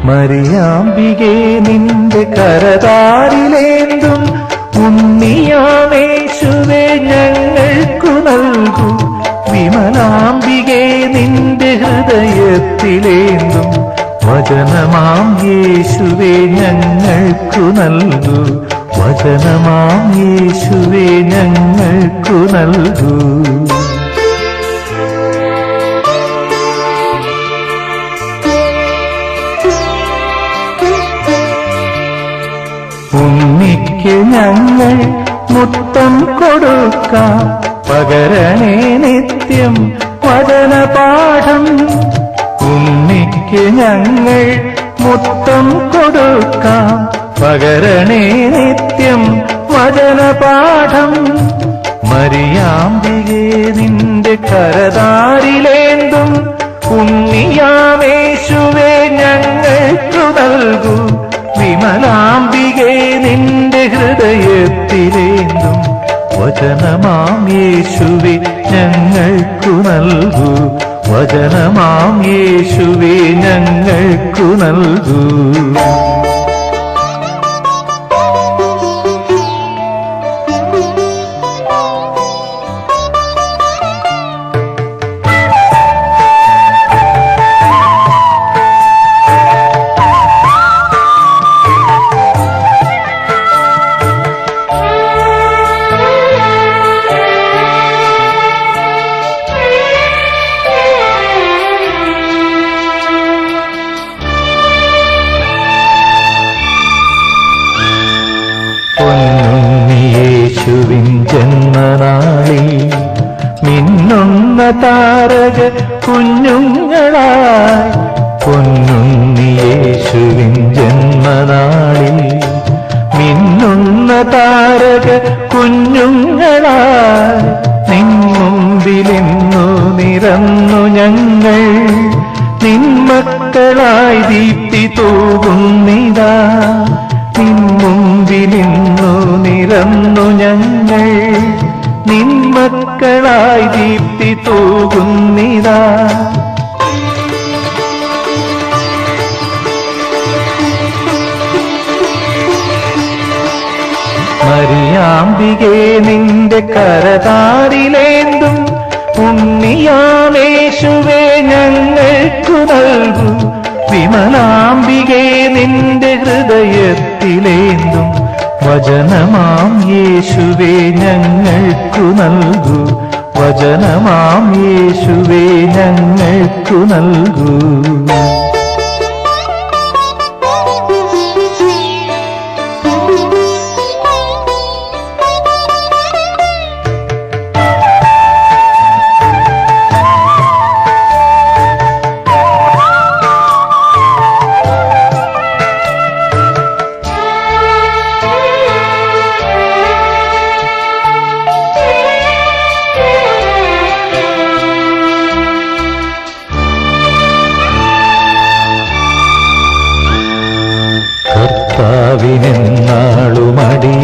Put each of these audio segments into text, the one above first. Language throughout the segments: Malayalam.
മറിയാമ്പികേ നിന്റെ കരതാരിലേന്തും ഉണ്ണിയാമേശുവേ ഞങ്ങൾക്കു നൽകൂ. വിമലാംബികേ നിന്റെ ഹൃദയത്തിലേന്തും വചനമാം യേശുവേ ഞങ്ങൾക്കു നൽകൂ. വചനമാം യേശുവേ ഞങ്ങൾക്കു നൽകൂ. ഉണ്ണിക്ക് ഞങ്ങൾ മുത്തം കൊടുക്കാം, പകരണേ നിത്യം വചനപാഠം. ഉണ്ണിക്ക് ഞങ്ങൾ മുത്തം കൊടുക്കാം, പകരണേ നിത്യം വചനപാഠം. മറിയാമ്പികേ നിന്റെ കരതാരിലേന്തും ഉണ്ണിയാമേശുവേ ഞങ്ങൾക്കു നൽകൂ. വിമലാംബികേ നിന്റെ ഹൃദയത്തിലേന്തും വചനമാം യേശുവേ ഞങ്ങൾക്കു നൽകൂ. വചനമാം യേശുവേ ഞങ്ങൾക്കു നൽകൂ. പൊന്നുണ്ണിയേശുവിൻ ജന്മനാളിൽ മിന്നുന്ന താരക കുഞ്ഞുങ്ങളായി. പൊന്നുണ്ണിയേശുവിൻ ജന്മനാളിൽ മിന്നുന്ന താരക കുഞ്ഞുങ്ങളായി. നിൻ മുമ്പിലിന്നു നിറന്നു ഞങ്ങൾ, നിൻ മക്കളായി ദീപ്തി തൂകുന്നിതാ. നിൻ മുമ്പിലിന്നു നിറന്നു ഞങ്ങൾ, നിൻ മക്കളായി ദീപ്തി തൂകുന്നിതാ. മറിയാമ്പികേ നിന്റെ കരതാരിലേന്തും ഉണ്ണിയാമേശുവേ ഞങ്ങൾക്കു നൽകൂ. വിമലാംബികേ നിന്റെ ഹൃദയത്തിലേന്തും വചനമാം യേശുവേ ഞങ്ങൾക്കു നൽകൂ. വചനമാം യേശുവേ ഞങ്ങൾക്കു നൽകൂ.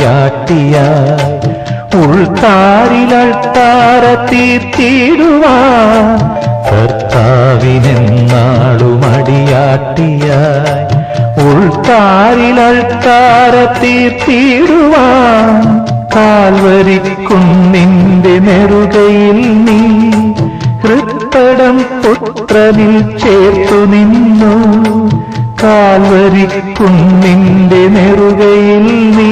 കർത്താവിനെന്നാളുമടിയാട്ടിയായി ഉൾത്താരിലൾത്താര തീർത്തിടുവാൻ. കർത്താവിനെന്നാളുമടിയാട്ടിയായി ഉൾത്താരിലൾത്താര തീർത്തിടുവാൻ. കാൽവരിക്കുന്നിന്റെ നെറുകയിൽ നീ ഹൃത്തടം പുത്രനിൽ ചേർത്തു നിന്നു. കാൽവരിക്കുന്നിന്റെ നെറുകയിൽ നീ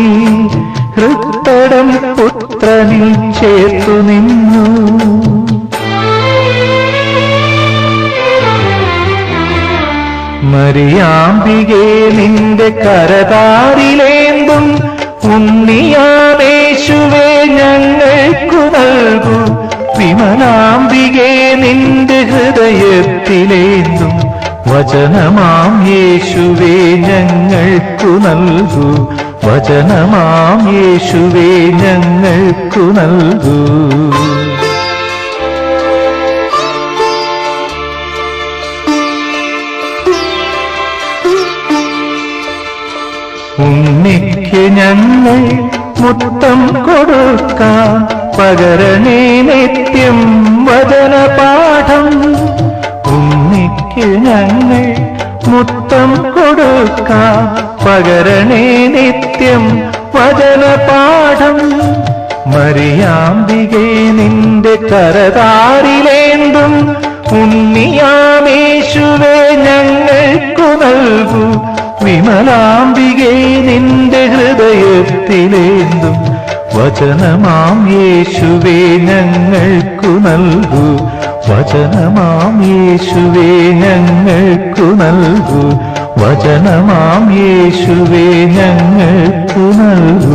ഹൃത്തടം പുത്രനിൽ ചേർത്തു നിന്നു. മറിയാമ്പികേ നിന്റെ കരതാരിലേന്തും ഉണ്ണിയാമേശുവേ ഞങ്ങൾക്കു നൽകൂ. വിമലാംബികേ നിന്റെ ഹൃദയത്തിലേന്തും വചനമാം യേശുവേ ഞങ്ങൾക്കു നൽകൂ. വചനമാം യേശുവേ ഞങ്ങൾക്കു നൽകൂ. ഉണ്ണിക്ക് ഞങ്ങൾ മുത്തം കൊടുക്കാം, പകരണേ നിത്യം വചനപാഠം. ഉണ്ണിക്ക് ഞങ്ങൾ മുത്തം കൊടുക്കാം പകരണേ നിത്യം വചനപാഠം. മരിയാമ്പികേ നിന്റെ കരതാരിലേന്തും ഉണ്ണിയാമേശുവേ ഞങ്ങൾക്കു നൽകൂ. വിമലാംബികേ നിന്റെ ഹൃദയത്തിലേന്തും വചനമാം യേശുവേ ഞങ്ങൾക്കു നൽകൂ. വചനമാം യേശുവേ ഞങ്ങൾക്കു നൽകൂ. വചനമാം യേശുവേ ഞങ്ങൾക്കു നൽകൂ.